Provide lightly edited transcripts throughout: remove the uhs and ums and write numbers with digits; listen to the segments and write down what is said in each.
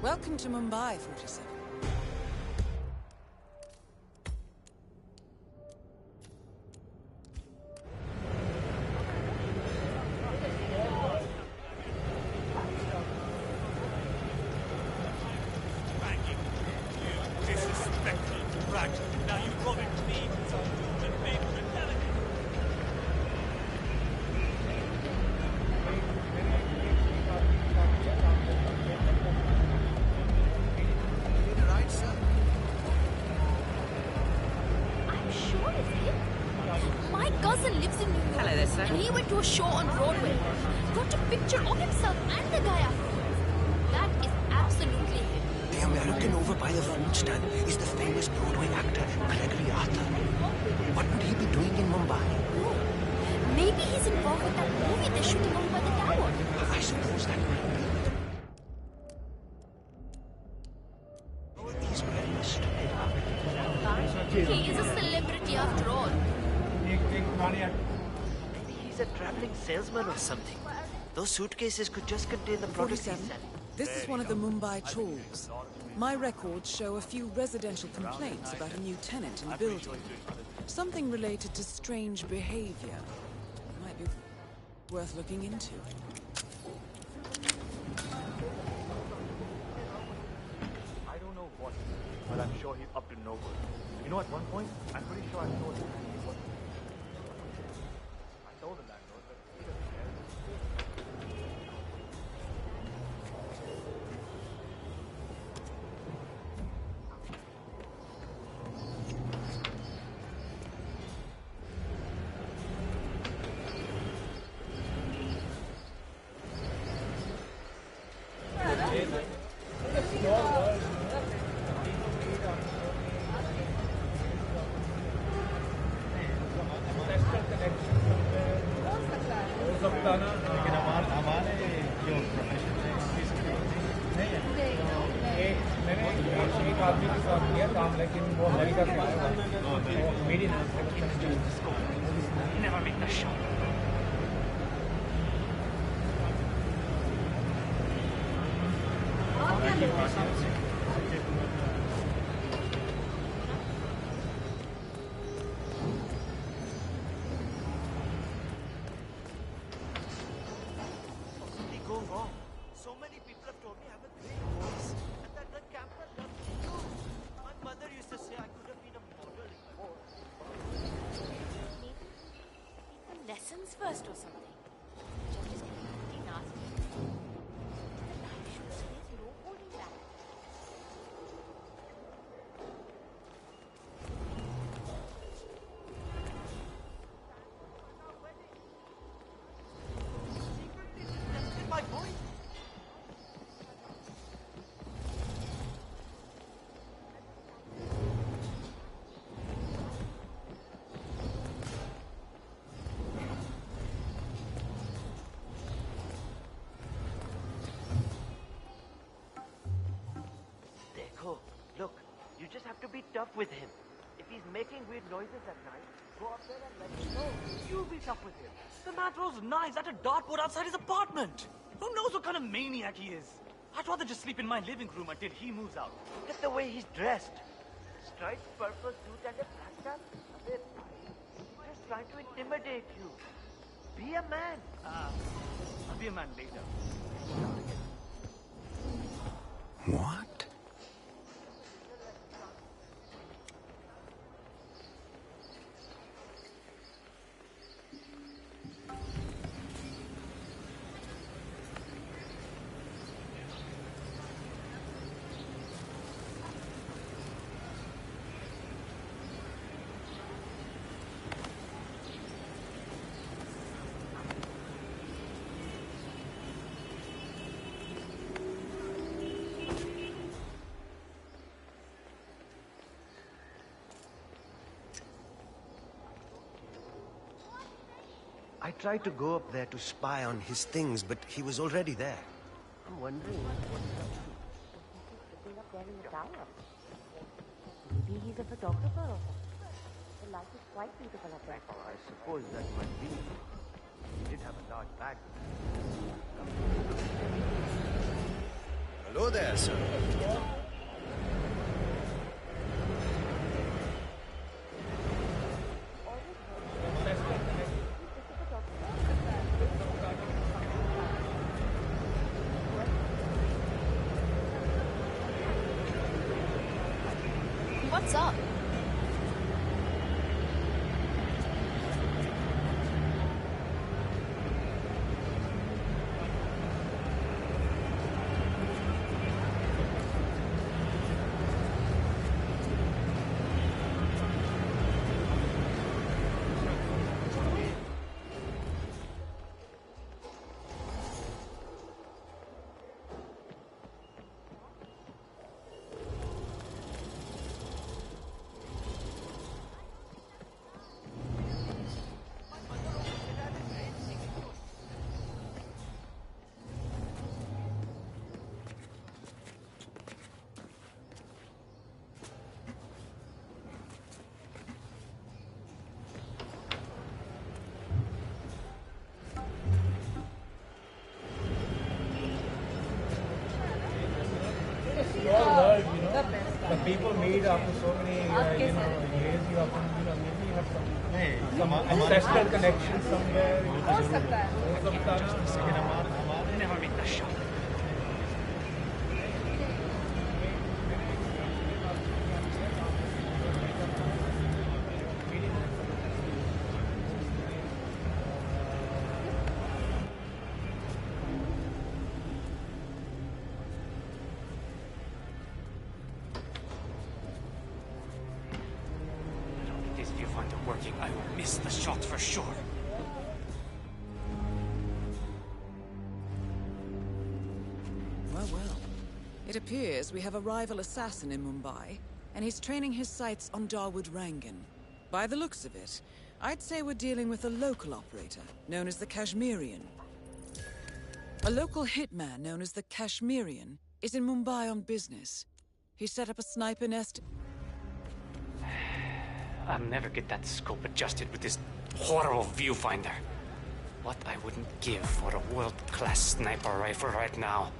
Welcome to Mumbai, 47. He is a celebrity after all. Maybe he's a traveling salesman or something. Those suitcases could just contain the products he's 47. selling. This is one of the Mumbai chawls. My records show a few residential complaints about a new tenant in the building. Something related to strange behavior. Might be worth looking into. I don't know what, but I'm sure he's up to no good. You know, at one point, I'm pretty sure I told him what. I told the landlord, but he doesn't care. Never make the shot. Possibly go wrong. So many people have told me I have a great voice and that the camera loves me too. My mother used to say I could have been a model if I was. Maybe some lessons first or something. Judge is getting pretty nasty. The light show says no holding back. Secretly my voice. Dekho, look, you just have to be tough with him. If he's making weird noises at night, go up there and let him know. You be tough with him. The man throws knives at a dartboard outside his apartment. Who knows what kind of maniac he is? I'd rather just sleep in my living room until he moves out. Look at the way he's dressed. Striped purple suit and a black cap. He's just trying to intimidate you. Be a man. I'll be a man later. What? I tried to go up there to spy on his things, but he was already there. I'm wondering what's Sitting up there in the tower. Maybe he's a photographer or something. The light is quite beautiful up there. Oh, I suppose that might be. He did have a large bag. Hello there, sir. What's up? The people meet after so many years. You often, maybe you have some ancestral connection somewhere. Never make the shot. This viewfinder working, I will miss the shot for sure. Well, well. It appears we have a rival assassin in Mumbai, and he's training his sights on Dawood Rangan. By the looks of it, I'd say we're dealing with a local operator, known as the Kashmirian. A local hitman known as the Kashmirian is in Mumbai on business. He set up a sniper nest... I'll never get that scope adjusted with this horrible viewfinder. What I wouldn't give for a world-class sniper rifle right now.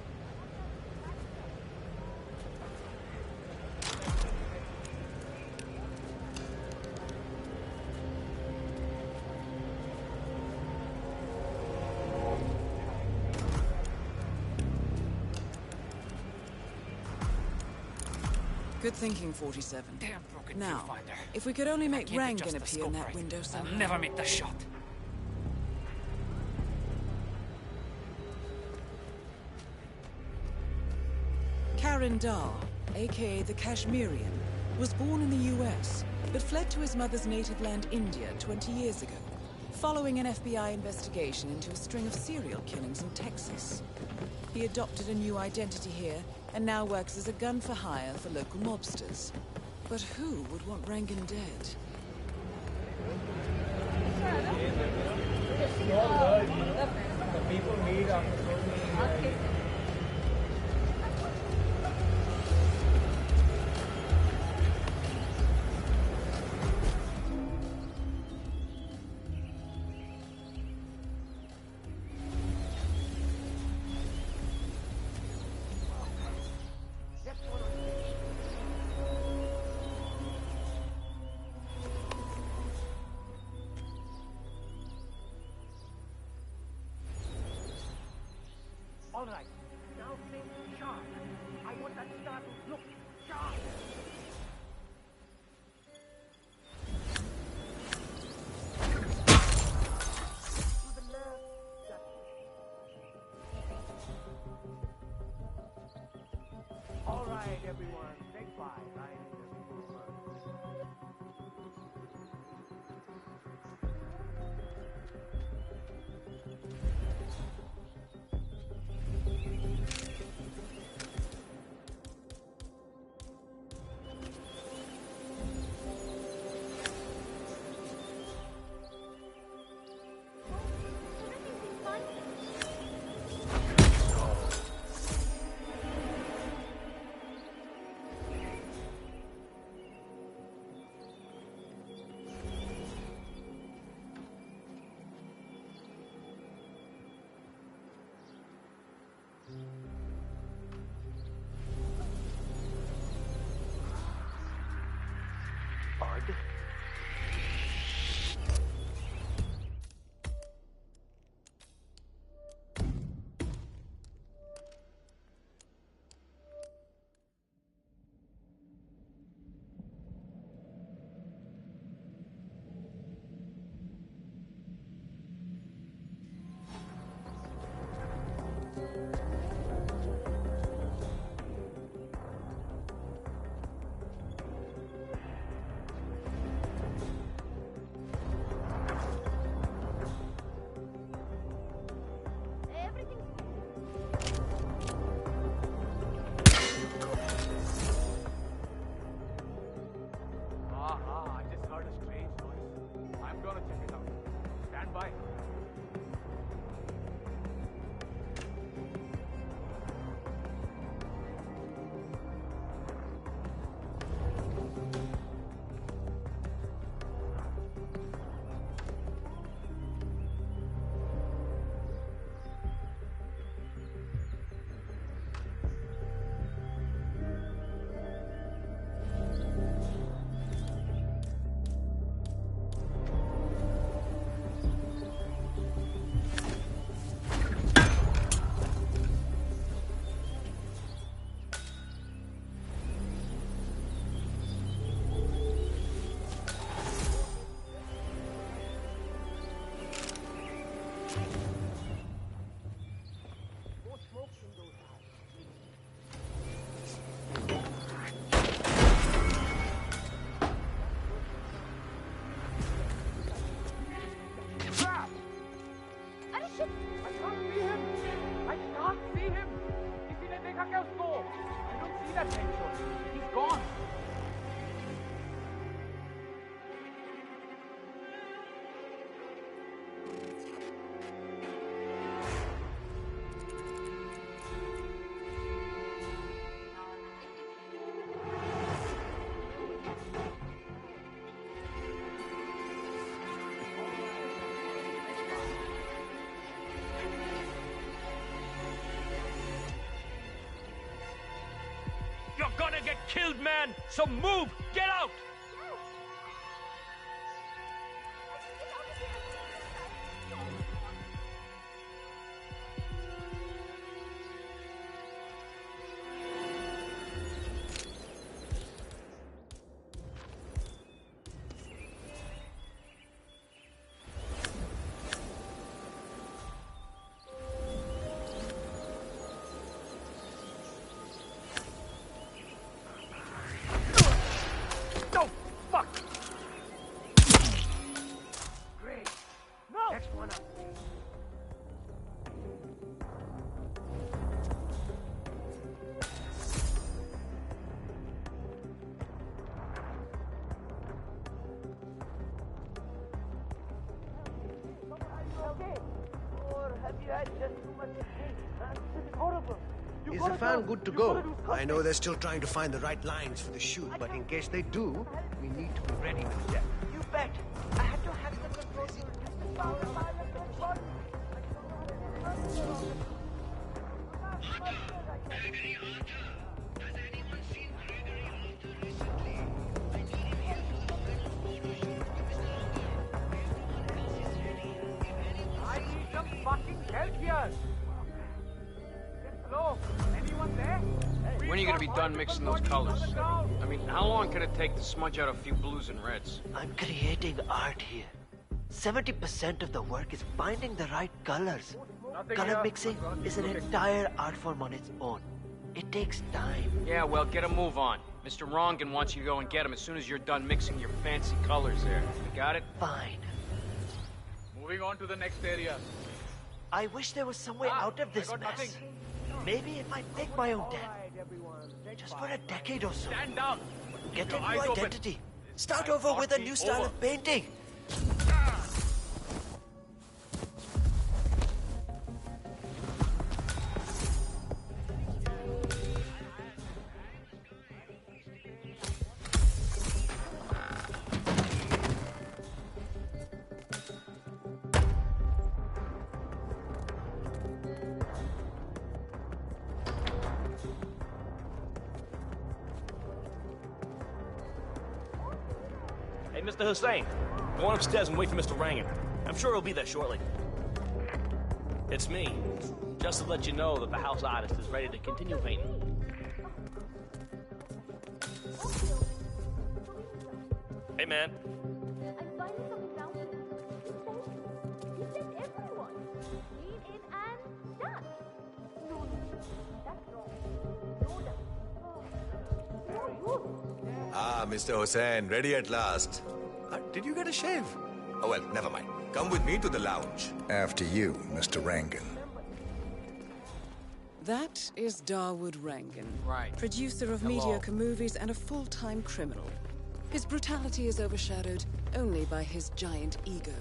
Good thinking, 47. Damn broken Now, viewfinder. if we could only make I can't adjust Rangan the appear in scope that right. window somehow. I'll never make the shot. Karan Dar, aka the Kashmirian, was born in the US, but fled to his mother's native land, India, 20 years ago, following an FBI investigation into a string of serial killings in Texas. He adopted a new identity here, and now works as a gun for hire for local mobsters. But who would want Rangan dead? The people meet after so many years. All right. Now think sharp. I want that star to look sharp. To the left. All right, everyone. Say bye, right? I just heard a strange noise. I'm gonna check it out. Stand by. He's gone. You're gonna get killed, man! So move! Get out! Is the fan good to go? I know they're still trying to find the right lines for the shoot, but in case they do, we need to be ready with them. You bet. I had to hack the control unit. Gregory Arthur. Has anyone seen Gregory Arthur recently? Ideally, we have to the photo shoot with Mr. Arthur. Everyone else is ready. If anyone I need some fucking help here. Hello? Anyone there? When are you gonna be done mixing those colors? I mean, how long can it take to smudge out a few blues and reds? I'm creating art here. 70% of the work is finding the right colors. Color mixing is an entire art form on its own. It takes time. Yeah, well, get a move on. Mr. Rongan wants you to go and get him as soon as you're done mixing your fancy colors there. You got it? Fine. Moving on to the next area. I wish there was some way out of this mess. Maybe if I make my own den. Just for a decade or so. Stand down. Get Your a eyes new open. identity. Start over with a new style of painting. Mr. Hussain. Go on upstairs and wait for Mr. Rangan. I'm sure he'll be there shortly. It's me. Just to let you know that the house artist is ready to continue painting. Hey, man. I'm finding something down here. He said everyone. Clean in and done. No, that's wrong. No, no good. Ah, Mr. Hussain, ready at last. Did you get a shave? Oh, well, never mind. Come with me to the lounge. After you, Mr. Rangan. That is Dawood Rangan, Right. producer of Hello. mediocre movies and a full-time criminal. His brutality is overshadowed only by his giant ego.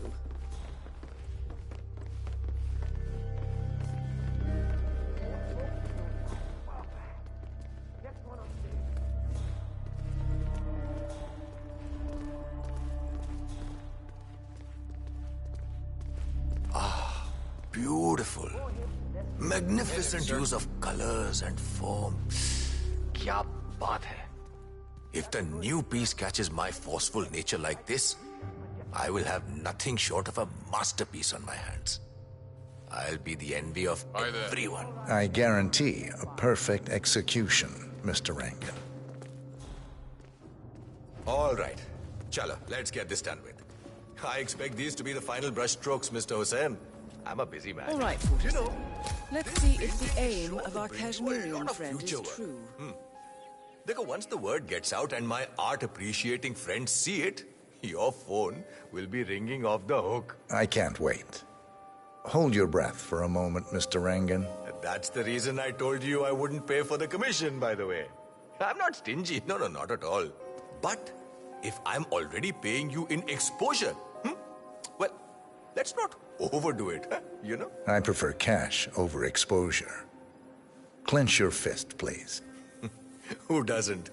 Beautiful. Magnificent use of colors and form. Kya baat hai? If the new piece catches my forceful nature like this, I will have nothing short of a masterpiece on my hands. I'll be the envy of everyone. I guarantee a perfect execution, Mr. Rangan. All right. Chalo, let's get this done with. I expect these to be the final brushstrokes, Mr. Hussain. I'm a busy man. All right, You know, let's see if the aim of our Kashmirian friend is future work. true. Because once the word gets out and my art-appreciating friends see it, your phone will be ringing off the hook. I can't wait. Hold your breath for a moment, Mr. Rangan. That's the reason I told you I wouldn't pay for the commission, by the way. I'm not stingy. No, not at all. But if I'm already paying you in exposure, well, let's not overdo it, you know? I prefer cash over exposure. Clench your fist, please. Who doesn't?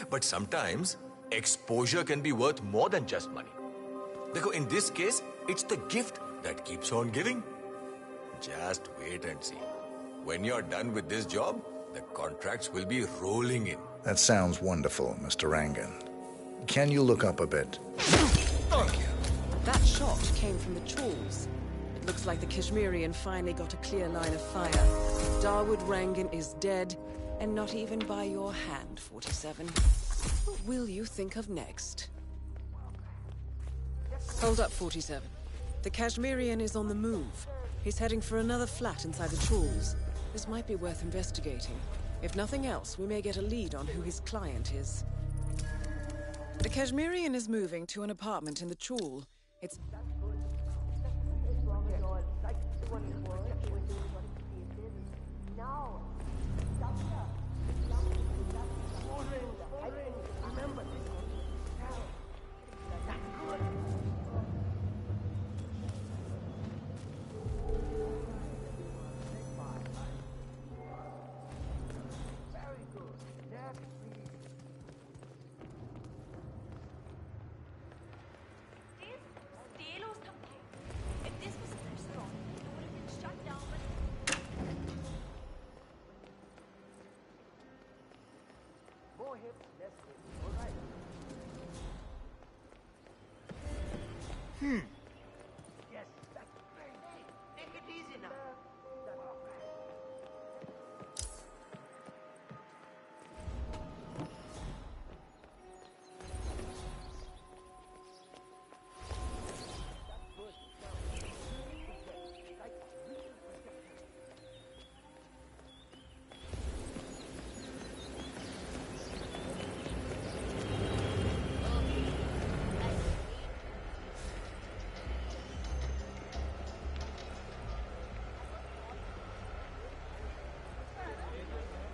But sometimes, exposure can be worth more than just money. Because in this case, it's the gift that keeps on giving. Just wait and see. When you're done with this job, the contracts will be rolling in. That sounds wonderful, Mr. Rangan. Can you look up a bit? Thank you. That shot came from the Chawls. It looks like the Kashmirian finally got a clear line of fire. Dawood Rangan is dead, and not even by your hand, 47. What will you think of next? Hold up, 47. The Kashmirian is on the move. He's heading for another flat inside the Chawls. This might be worth investigating. If nothing else, we may get a lead on who his client is. The Kashmirian is moving to an apartment in the Chawl. It's... Yes, that's great. Hey, take it easy now.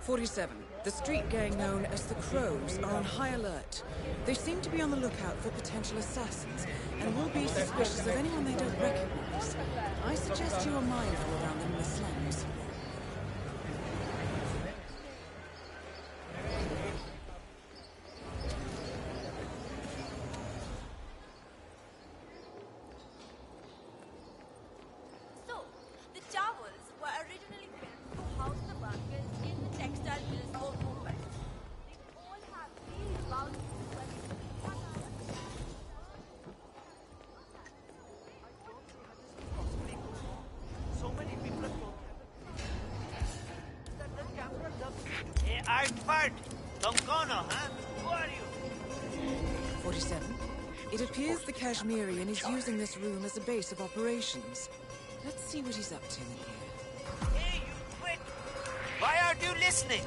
.47. The street gang known as the Crows are on high alert. They seem to be on the lookout for potential assassins and will be suspicious of anyone they don't recognize. I suggest you are mindful around them in the slums. So, the Chawls were originally built to house the workers in the textile mills of Mumbai. They all have these vowels fart! Tum kaun ho, huh? Who are you? 47. It appears the Kashmirian is using this room as a base of operations. Let's see what he's up to in here. Hey, you quit! Why aren't you listening?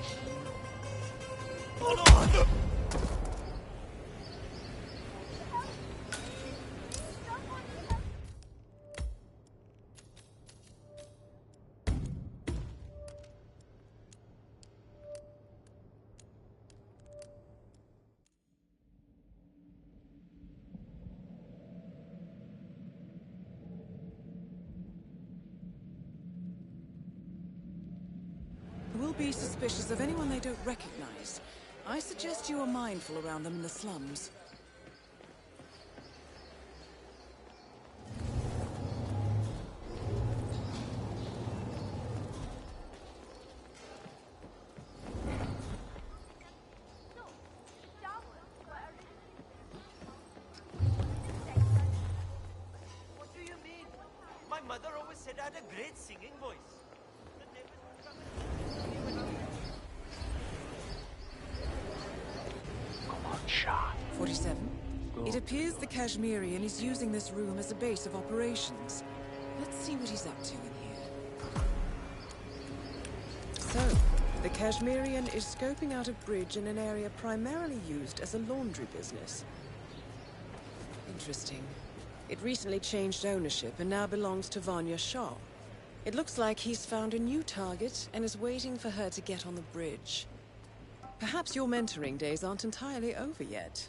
Will be suspicious of anyone they don't recognize. I suggest you are mindful around them in the slums. What do you mean? My mother always said I had a great singing voice. 47. It appears the Kashmirian is using this room as a base of operations. Let's see what he's up to in here. So, the Kashmirian is scoping out a bridge in an area primarily used as a laundry business. Interesting. It recently changed ownership and now belongs to Vanya Shah. It looks like he's found a new target and is waiting for her to get on the bridge. Perhaps your mentoring days aren't entirely over yet.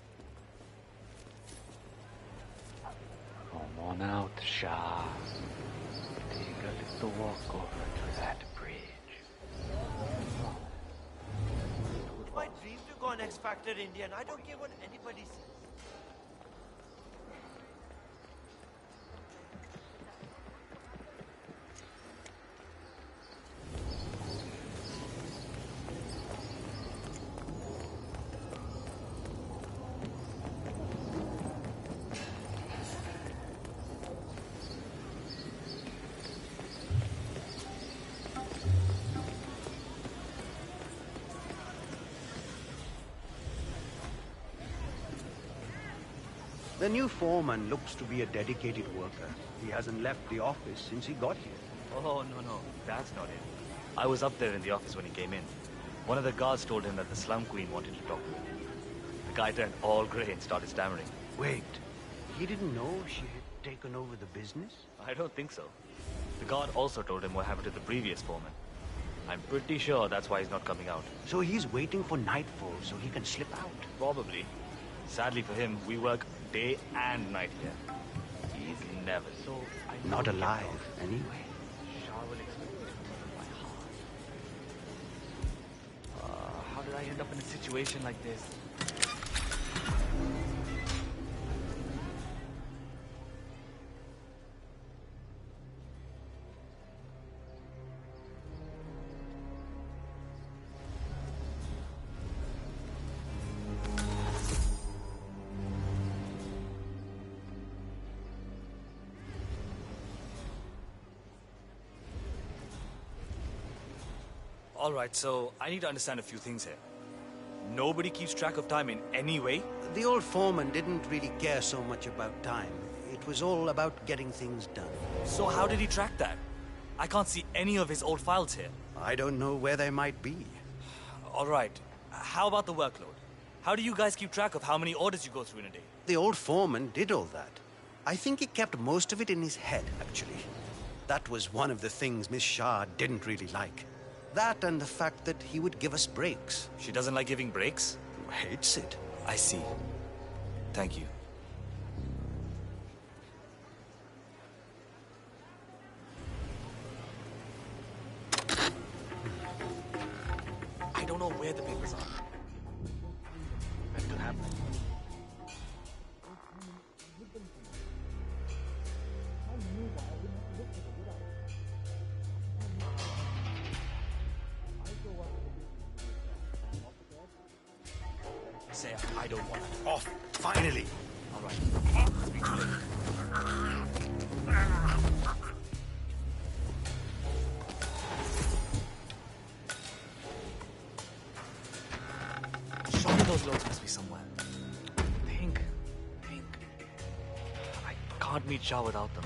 Come on out, Shah. Take a little walk over to that bridge. It's my dream to go on X Factor India, and I don't care what anybody says. The new foreman looks to be a dedicated worker. He hasn't left the office since he got here. Oh, no. That's not it. I was up there in the office when he came in. One of the guards told him that the slum queen wanted to talk to him. The guy turned all grey and started stammering. Wait, he didn't know she had taken over the business? I don't think so. The guard also told him what happened to the previous foreman. I'm pretty sure that's why he's not coming out. So he's waiting for nightfall so he can slip out? Probably. Sadly for him, we work day and night here. He's never. So I Not alive, anyway. Shah will expect it from my heart. How did I end up in a situation like this? Alright, so I need to understand a few things here. Nobody keeps track of time in any way? The old foreman didn't really care so much about time. It was all about getting things done. So how did he track that? I can't see any of his old files here. I don't know where they might be. Alright, how about the workload? How do you guys keep track of how many orders you go through in a day? The old foreman did all that. I think he kept most of it in his head, actually. That was one of the things Miss Shah didn't really like. That and the fact that he would give us breaks. She doesn't like giving breaks? Hates it. I see. Thank you. I don't know where the papers are. What to happen? Say, I don't want it. Off, finally. All right. Speak to you later. One of those loads must be somewhere. Think. I can't meet Shah without them.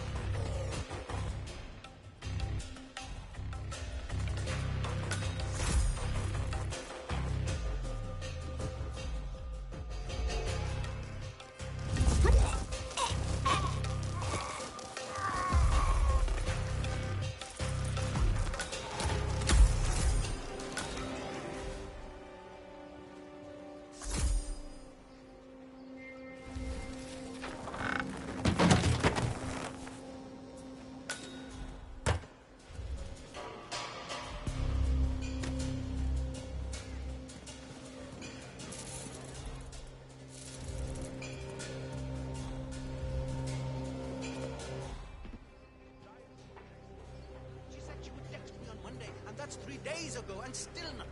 She said she would text me on Monday, and that's 3 days ago, and still nothing.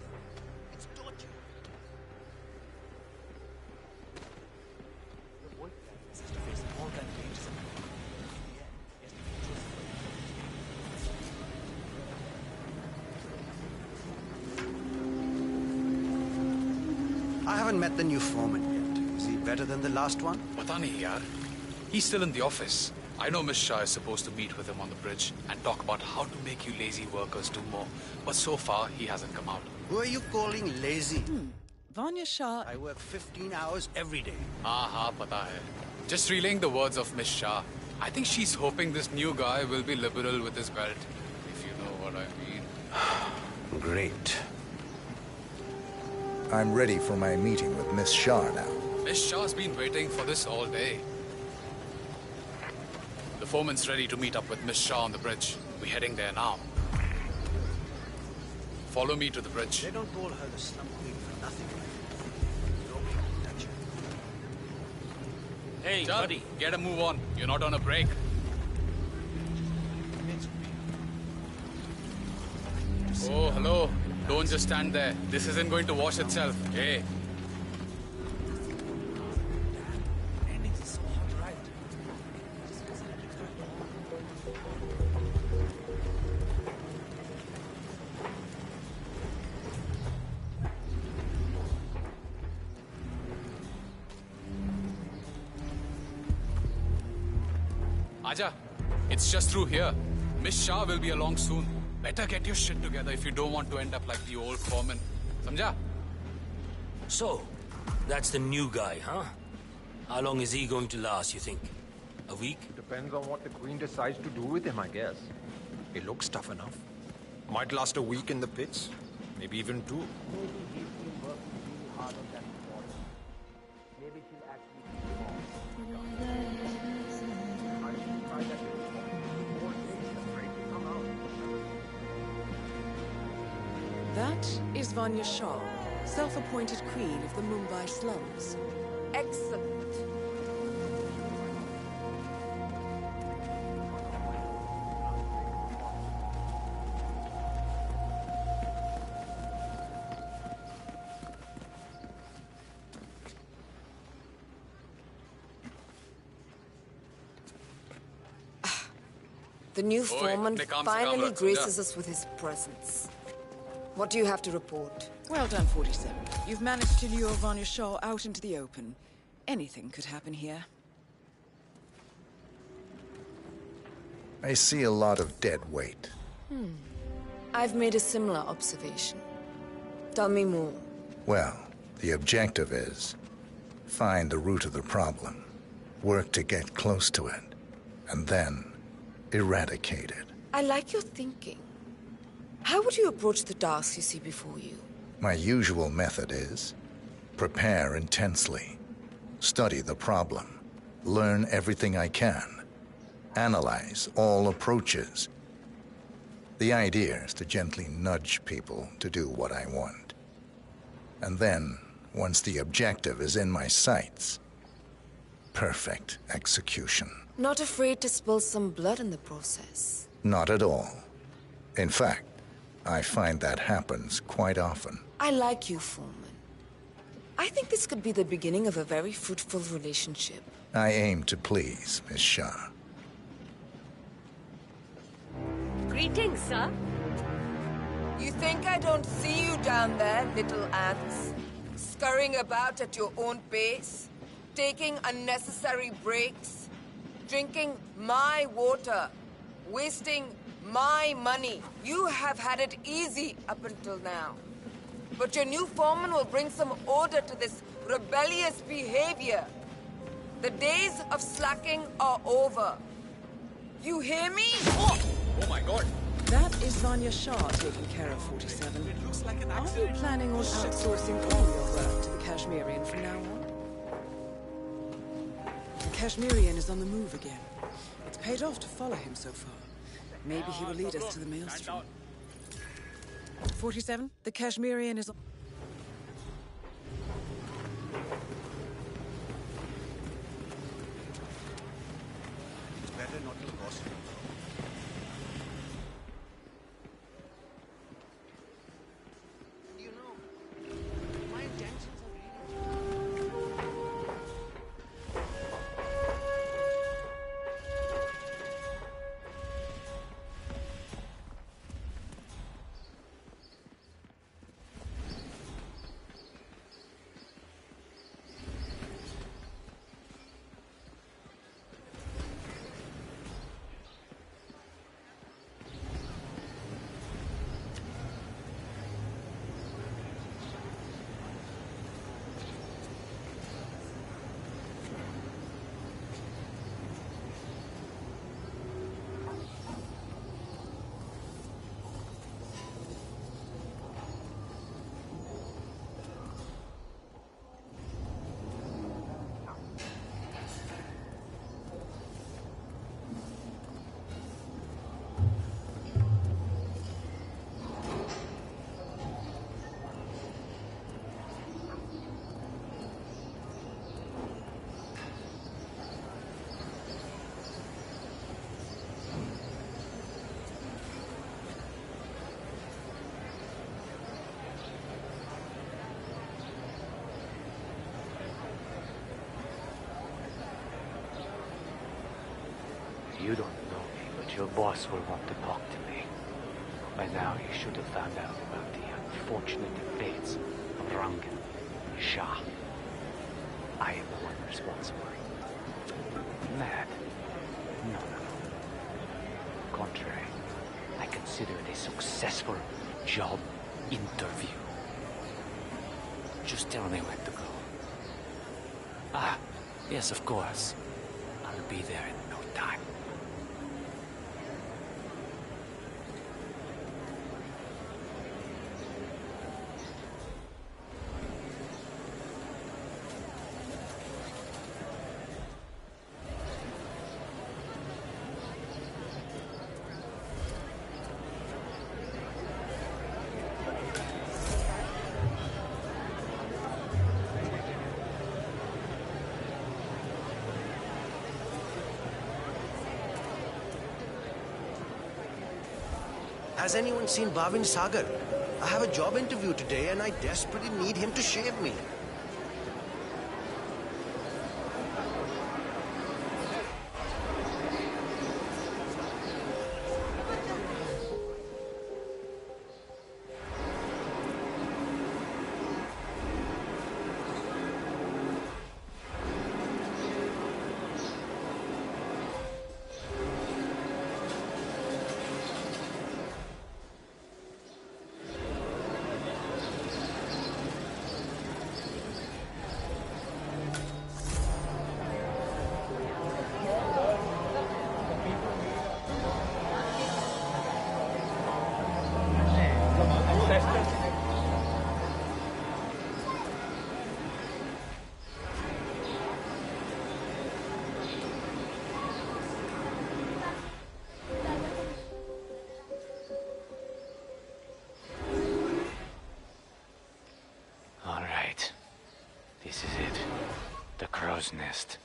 It's torture. The boy has to face all that dangers in life. Yeah, he has to be truthful. I haven't met the new foreman yet. Is he better than the last one? Pata nahi yaar. He's still in the office. I know Miss Shah is supposed to meet with him on the bridge and talk about how to make you lazy workers do more. But so far, he hasn't come out. Who are you calling lazy? Vanya Shah... I work 15 hours every day. Haan, pata hai. Just relaying the words of Miss Shah. I think she's hoping this new guy will be liberal with his belt. If you know what I mean. Great. I'm ready for my meeting with Miss Shah now. Miss Shah's been waiting for this all day. The foreman's ready to meet up with Miss Shah on the bridge. We're heading there now. Follow me to the bridge. They don't call her the slum queen for nothing. Nobody can touch her. Hey, Chal, buddy. get a move on. You're not on a break. Oh, hello. Don't just stand there. This isn't going to wash itself. Hey. Endings is so hot, right? Aja, it's just through here. Miss Shah will be along soon. Better get your shit together if you don't want to end up like the old foreman. Samjha? So, that's the new guy, huh? How long is he going to last, you think? A week? Depends on what the Queen decides to do with him, I guess. He looks tough enough. Might last a week in the pits. Maybe even 2. Maybe he's been working really hard on that report. Maybe she'll actually be wrong. I should try that report. More things are ready to come out. That is Vanya Shah, self-appointed queen of the Mumbai slums. Excellent. The new foreman apne kaam se finally kaam rakh, graces samjha? us with his presence. What do you have to report? Well done, 47. You've managed to lure Vanya Shah out into the open. Anything could happen here. I see a lot of dead weight. I've made a similar observation. Tell me more. Well, the objective is find the root of the problem, work to get close to it, and then eradicate it. I like your thinking. How would you approach the tasks you see before you? My usual method is prepare intensely, study the problem, learn everything I can, analyze all approaches. The idea is to gently nudge people to do what I want. And then, once the objective is in my sights, perfect execution. Not afraid to spill some blood in the process? Not at all. In fact, I find that happens quite often. I like you, Foreman. I think this could be the beginning of a very fruitful relationship. I aim to please, Miss Shah. Greetings, sir. You think I don't see you down there, little ants? Scurrying about at your own pace, taking unnecessary breaks, drinking my water, wasting my money. You have had it easy up until now. But your new foreman will bring some order to this rebellious behavior. The days of slacking are over. You hear me? Oh my god! That is Vanya Shah taking care of 47. It looks like an Are accident. you planning on outsourcing all your work to the Kashmirian from now on? The Kashmirian is on the move again. It's paid off to follow him so far. Maybe he will lead us to the maelstrom. 47, the Kashmirian is on... It's better not to gossip. You know, my intentions are really... You don't know me, but your boss will want to talk to me. By now, you should have found out about the unfortunate fates of Rangan Shah. I am the one responsible. Mad? No. Contrary, I consider it a successful job interview. Just tell me when to go. Ah, yes, of course. I'll be there in no time. Has anyone seen Bhavin Sagar? I have a job interview today and I desperately need him to shave me. Nest.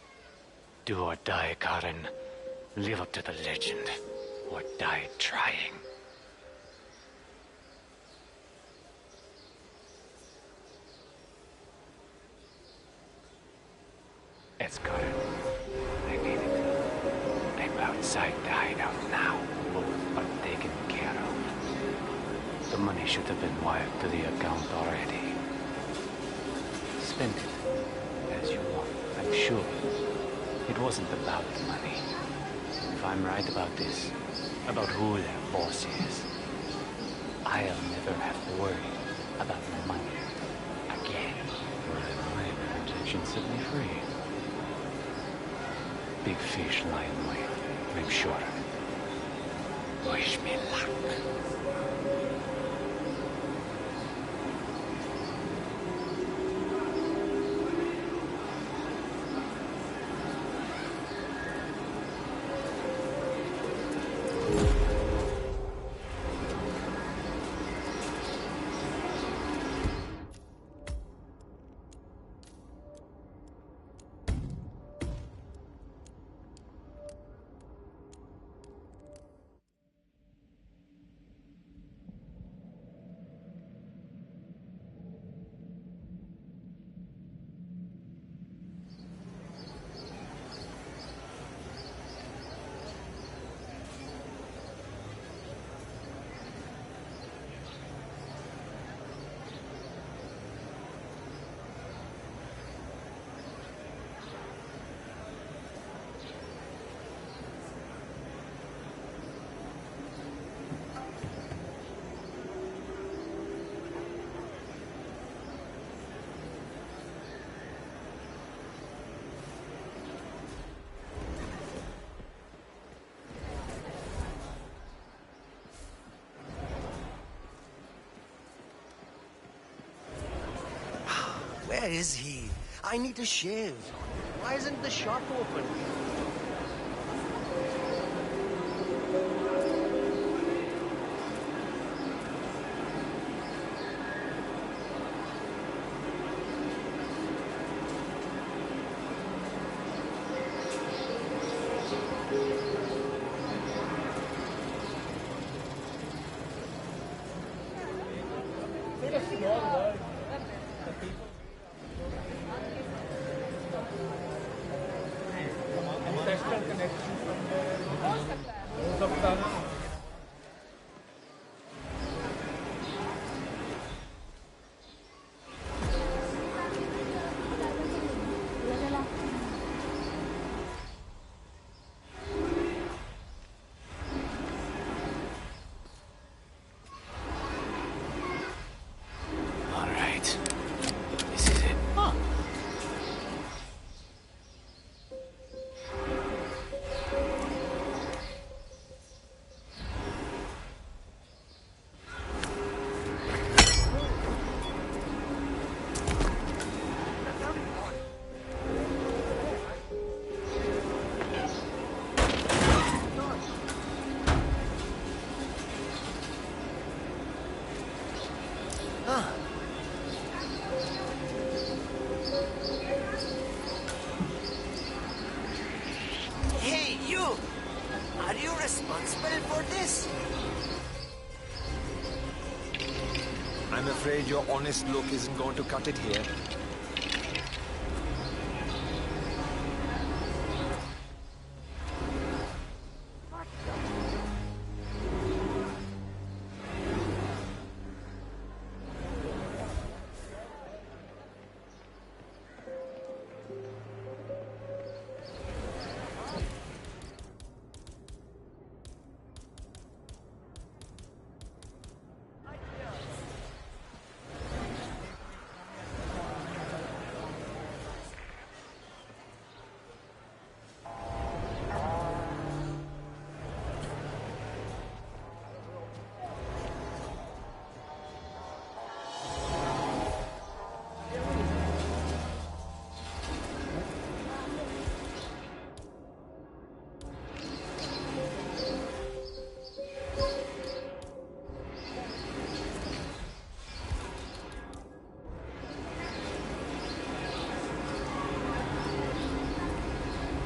Do or die, Karen. Live up to the legend, or die trying. It's Karen. I mean it. I'm outside the hideout now. Both are taken care of. The money should have been wired to the account already. spent it as you want, I'm sure. It wasn't about the money. If I'm right about this, about who their boss is, I'll never have to worry about money again. My protection set me free. Big fish lie in wait, I'm sure. Wish me luck. Where is he? I need a shave. Why isn't the shop open? It's a small world. The people. Ancestral connection somewhere. हो सकता है ना. All right. This is it. Hey, you! Are you responsible for this? I'm afraid your honest look isn't going to cut it here.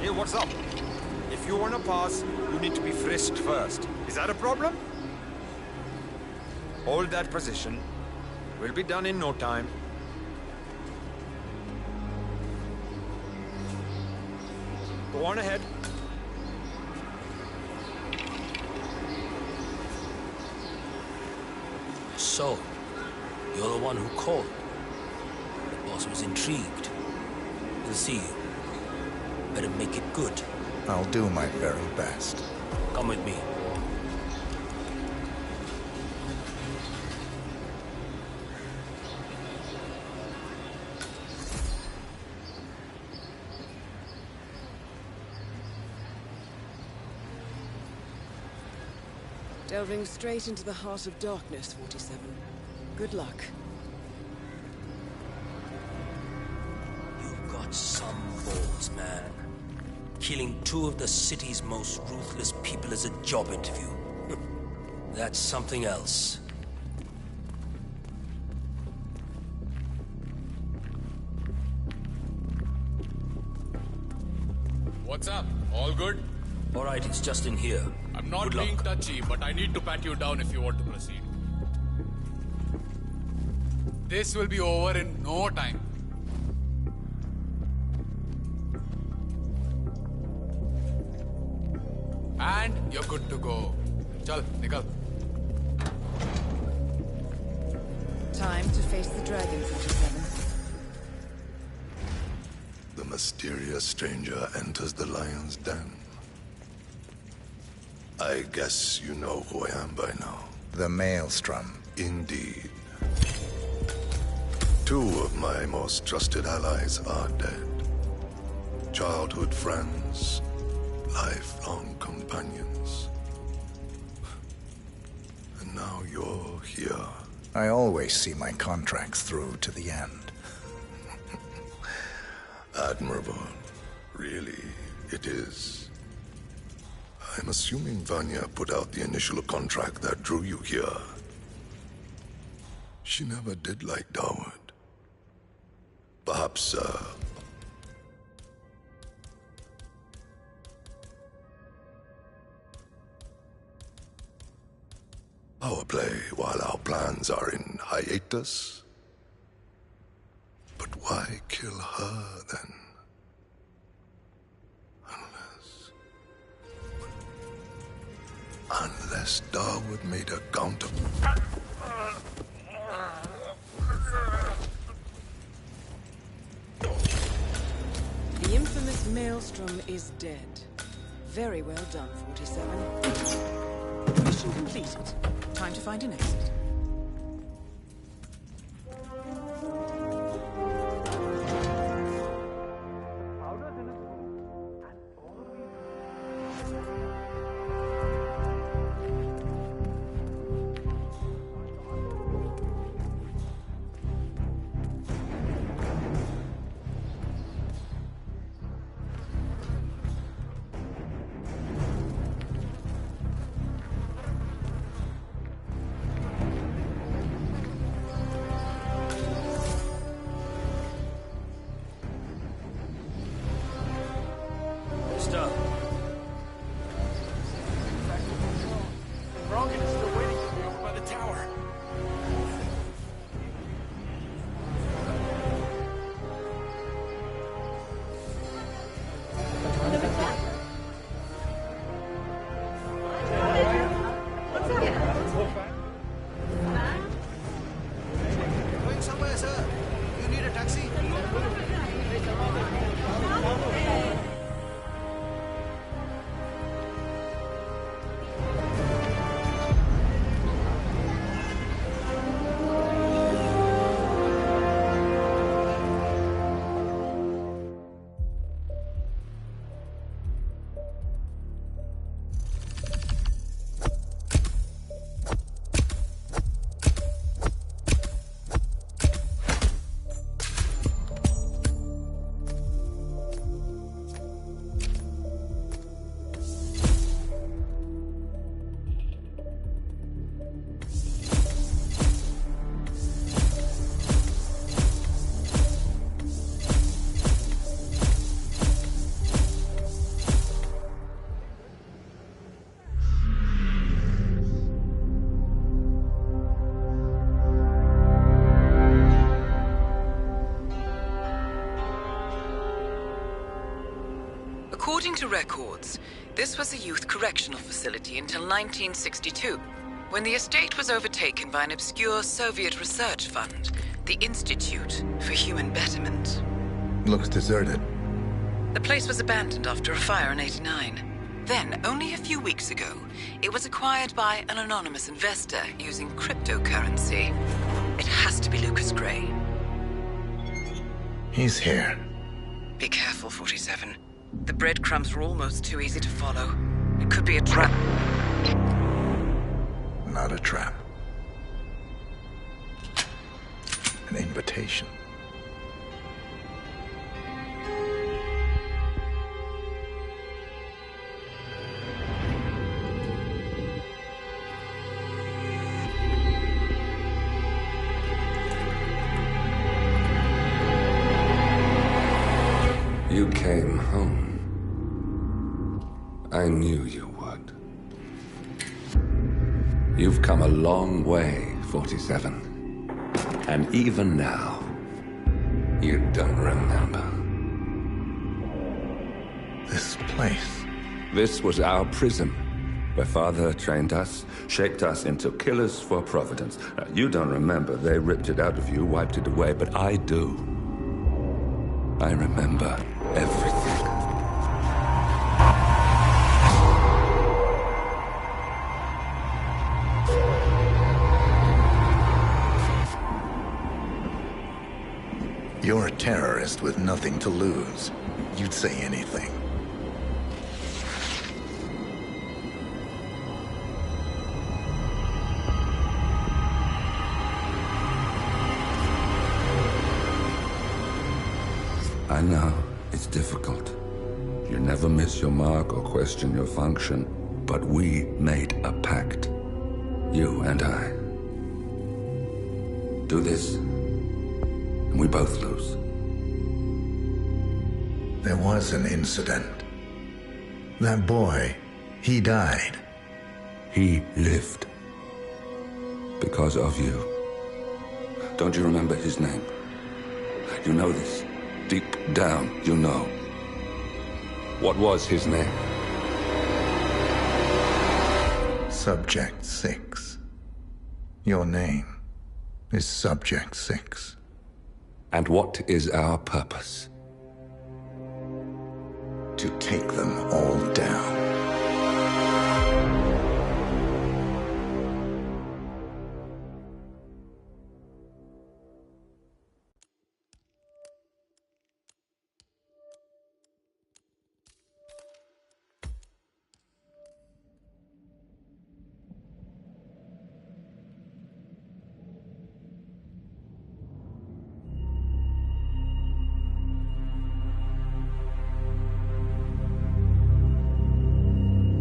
Hey, what's up? If you want to pass, you need to be frisked first. Is that a problem? Hold that position. We'll be done in no time. Go on ahead. So, you're the one who called. The boss so he's intrigued. We'll see you. Better make it good. I'll do my very best. Come with me. Delving straight into the heart of darkness, 47. Good luck. You've got some balls, man. Killing 2 of the city's most ruthless people as a job interview. That's something else. What's up? All good? All right, it's just in here. I'm not Good luck. being touchy, but I need to pat you down if you want to proceed. This will be over in no time. And you're good to go. Chal, nikal. Time to face the dragon, 47. The mysterious stranger enters the lion's den. I guess you know who I am by now. The Maelstrom. Indeed. 2 of my most trusted allies are dead. Childhood friends, lifelong companions. And now you're here. I always see my contracts through to the end. Admirable. Really, it is. I'm assuming Vanya put out the initial contract that drew you here. She never did like Dawood. Perhaps, power play while our plans are in hiatus? But why kill her, then? Unless Dawood made a counter... The infamous Maelstrom is dead. Very well done, 47. Mission completed. Time to find an exit. According to records, this was a youth correctional facility until 1962, when the estate was overtaken by an obscure Soviet research fund The Institute for Human Betterment. Looks deserted. The place was abandoned after a fire in '89. Then, only a few weeks ago, it was acquired by an anonymous investor using cryptocurrency. It has to be Lucas Gray. He's here. Be careful, 47. The breadcrumbs were almost too easy to follow. It could be a trap. Not a trap. An invitation. You came home. I knew you would. You've come a long way, 47. And even now, you don't remember. This place. This was our prison, where Father trained us, shaped us into killers for Providence. Now, you don't remember. They ripped it out of you, wiped it away, but I do. I remember everything. You're a terrorist with nothing to lose. You'd say anything. I know, it's difficult. You never miss your mark or question your function, but we made a pact. You and I. Do this, and we both lose. There was an incident. That boy, he died. He lived. Because of you. Don't you remember his name? You know this. Deep down, you know. What was his name? Subject 6. Your name is Subject 6. And what is our purpose? To take them all down.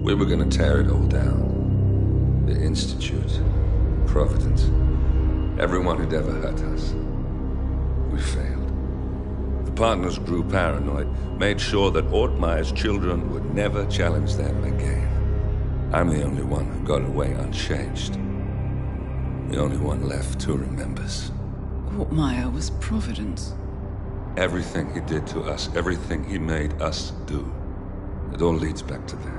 We were gonna tear it all down. The Institute, Providence, everyone who'd ever hurt us. We failed. The partners grew paranoid, made sure that Ortmeyer's children would never challenge them again. I'm the only one who got away unchanged. The only one left who remembers. Ortmeyer was Providence. Everything he did to us, everything he made us do, it all leads back to them.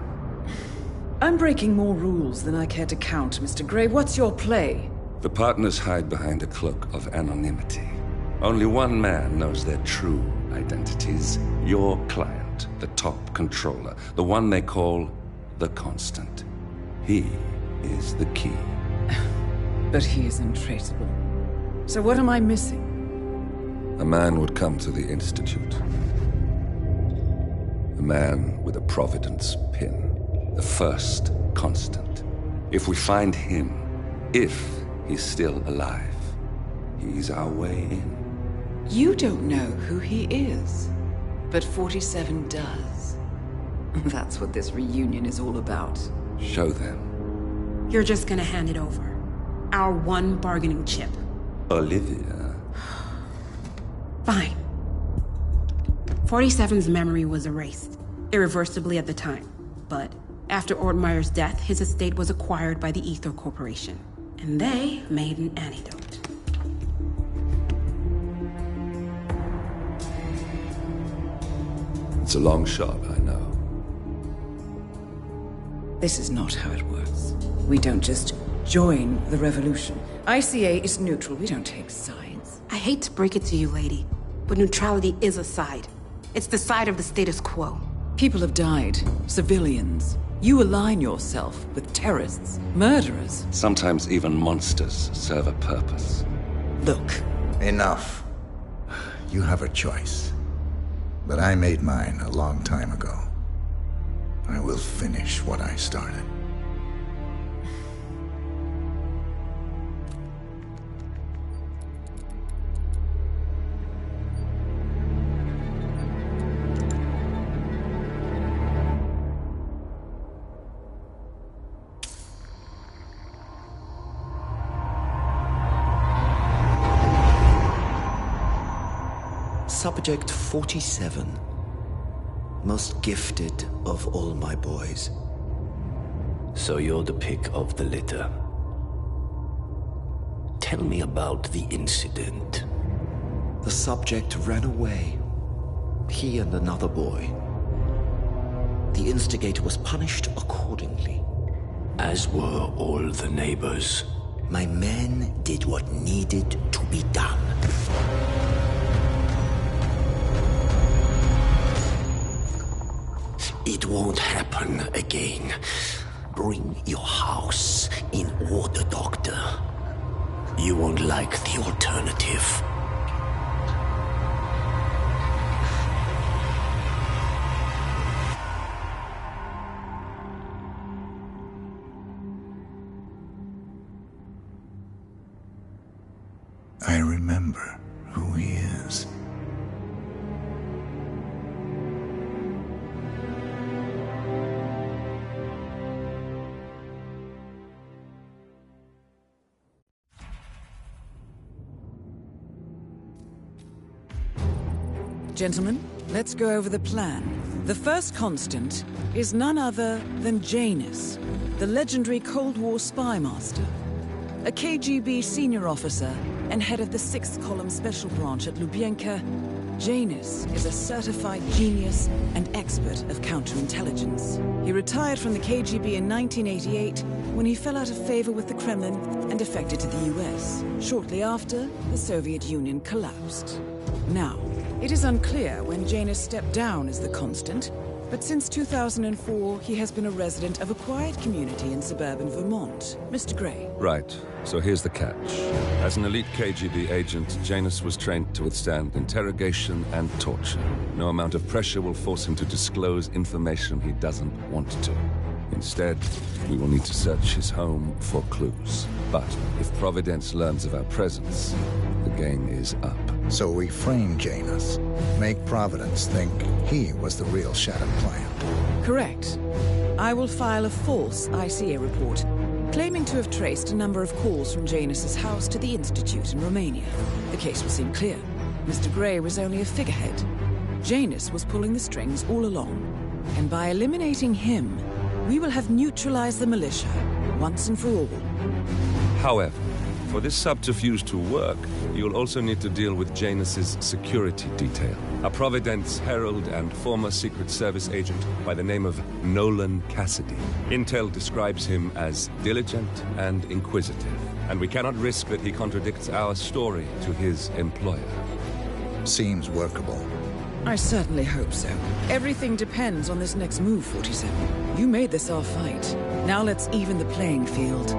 I'm breaking more rules than I care to count, Mr. Gray. What's your play? The partners hide behind a cloak of anonymity. Only one man knows their true identities. Your client, the top controller, the one they call the Constant. He is the key. But he is untraceable. So what am I missing? A man would come to the Institute. A man with a Providence pin. The first Constant. If we find him, if he's still alive, he's our way in. You don't know who he is, but 47 does. That's what this reunion is all about. Show them. You're just gonna hand it over. Our one bargaining chip. Olivia. Fine. 47's memory was erased, irreversibly at the time. But after Ortmeyer's death, his estate was acquired by the Ether Corporation. And they made an antidote. It's a long shot, I know. This is not how it works. We don't just join the revolution. ICA is neutral. We don't take sides. I hate to break it to you, lady, but neutrality is a side. It's the side of the status quo. People have died. Civilians. You align yourself with terrorists, murderers. Sometimes even monsters serve a purpose. Look. Enough. You have a choice. But I made mine a long time ago. I will finish what I started. Subject 47. Most gifted of all my boys. So you're the pick of the litter. Tell me about the incident. The subject ran away. He and another boy. The instigator was punished accordingly. As were all the neighbors. My men did what needed to be done. It won't happen again. Bring your house in order, Doctor. You won't like the alternative. I remember who he is. Gentlemen, let's go over the plan. The first constant is none other than Janus, the legendary Cold War spy master. A KGB senior officer and head of the 6th Column Special Branch at Lubyanka, Janus is a certified genius and expert of counterintelligence. He retired from the KGB in 1988 when he fell out of favor with the Kremlin and defected to the US. Shortly after, the Soviet Union collapsed. Now, it is unclear when Janus stepped down as the constant, but since 2004, he has been a resident of a quiet community in suburban Vermont. Mr. Gray. Right. So here's the catch. As an elite KGB agent, Janus was trained to withstand interrogation and torture. No amount of pressure will force him to disclose information he doesn't want to. Instead, we will need to search his home for clues. But if Providence learns of our presence, the game is up. So we frame Janus, make Providence think he was the real Shattuck client. Correct. I will file a false ICA report, claiming to have traced a number of calls from Janus's house to the Institute in Romania. The case will seem clear. Mr. Gray was only a figurehead. Janus was pulling the strings all along. And by eliminating him, we will have neutralized the militia, once and for all. However, for this subterfuge to work, you'll also need to deal with Janus's security detail. A Providence herald and former Secret Service agent by the name of Nolan Cassidy. Intel describes him as diligent and inquisitive, and we cannot risk that he contradicts our story to his employer. Seems workable. I certainly hope so. Everything depends on this next move, 47. You made this our fight. Now let's even the playing field.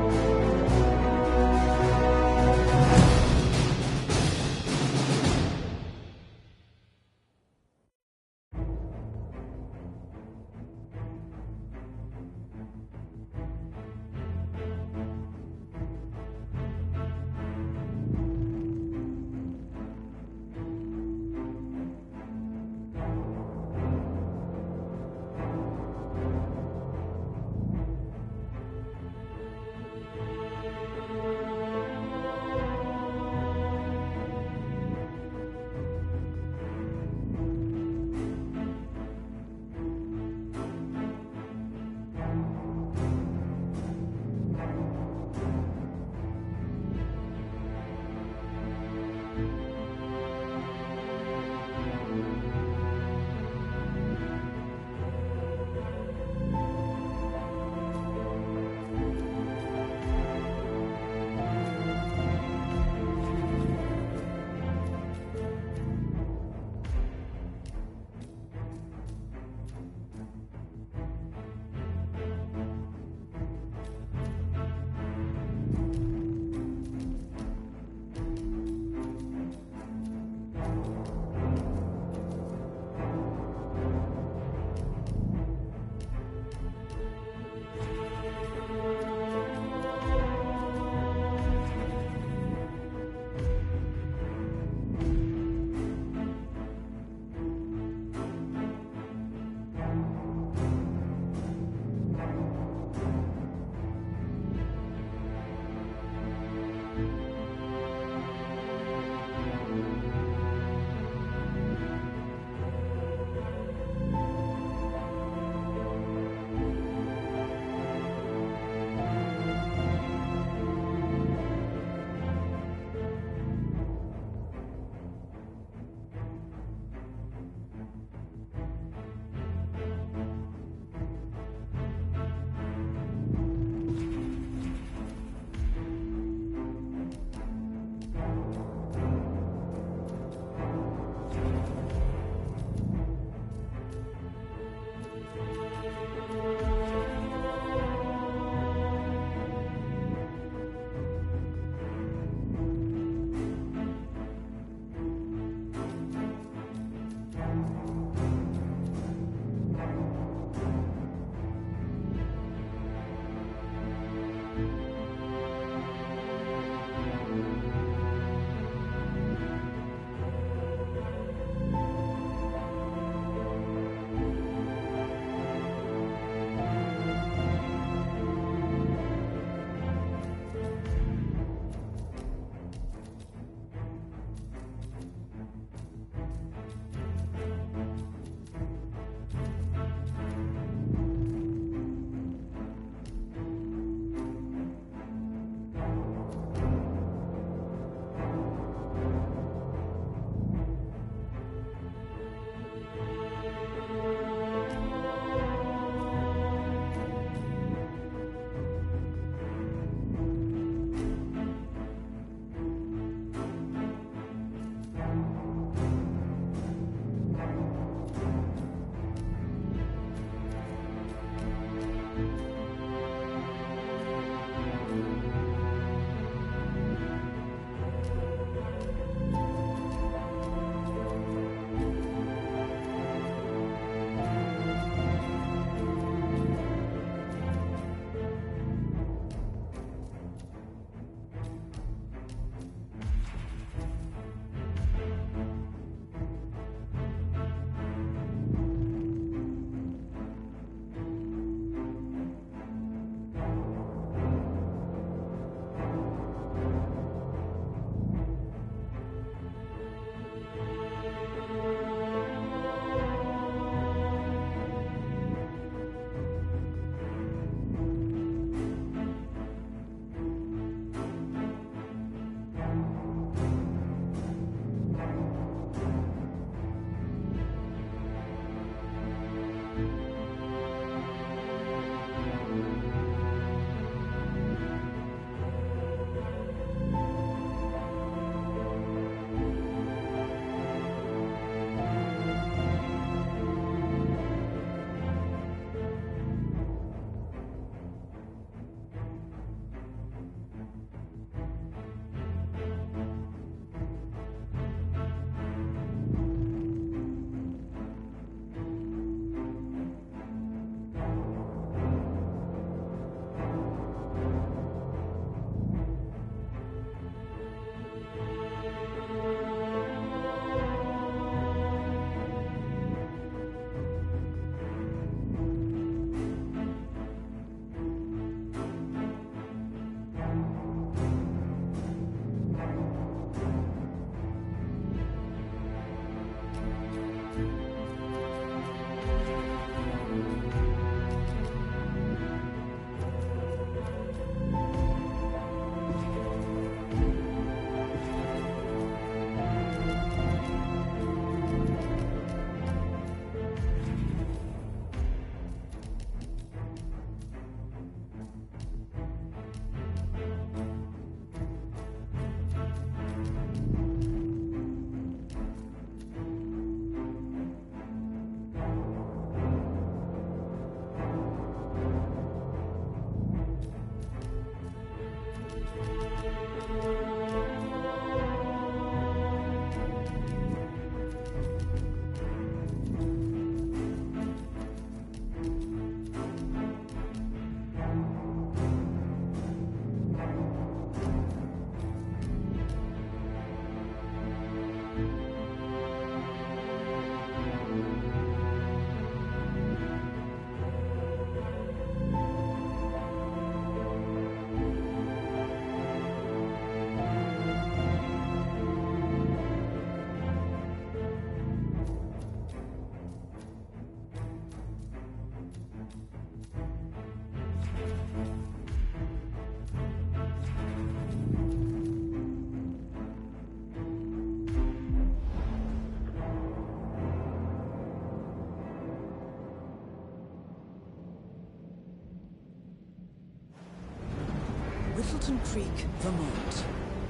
Nettleton Creek, Vermont.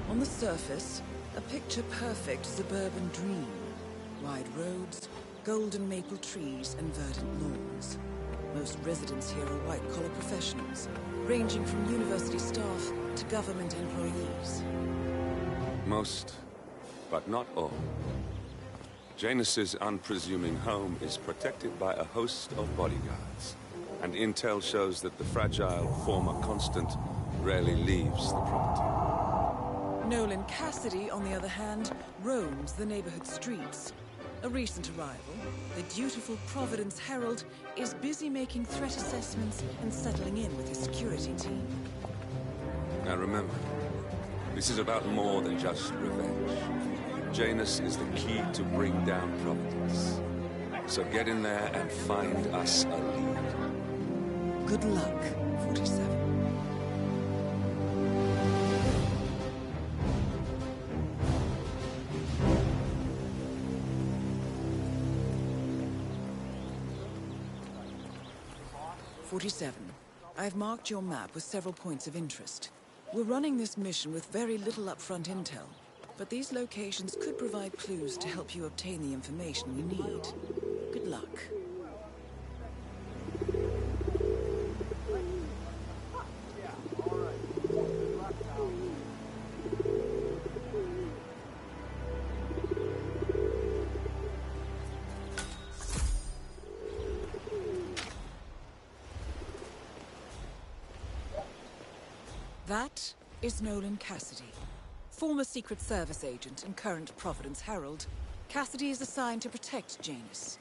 On the surface, a picture-perfect suburban dream. Wide roads, golden maple trees, and verdant lawns. Most residents here are white-collar professionals, ranging from university staff to government employees. Most, but not all. Janus's unpresuming home is protected by a host of bodyguards, and intel shows that the fragile former Constant rarely leaves the property. Nolan Cassidy, on the other hand, roams the neighborhood streets. A recent arrival, the dutiful Providence Herald is busy making threat assessments and settling in with his security team. Now remember, this is about more than just revenge. Janus is the key to bring down Providence. So get in there and find us a lead. Good luck, 47. I've marked your map with several points of interest. We're running this mission with very little upfront intel, but these locations could provide clues to help you obtain the information we need. Good luck. That is Nolan Cassidy, former Secret Service agent and current Providence Herald. Cassidy is assigned to protect Janus.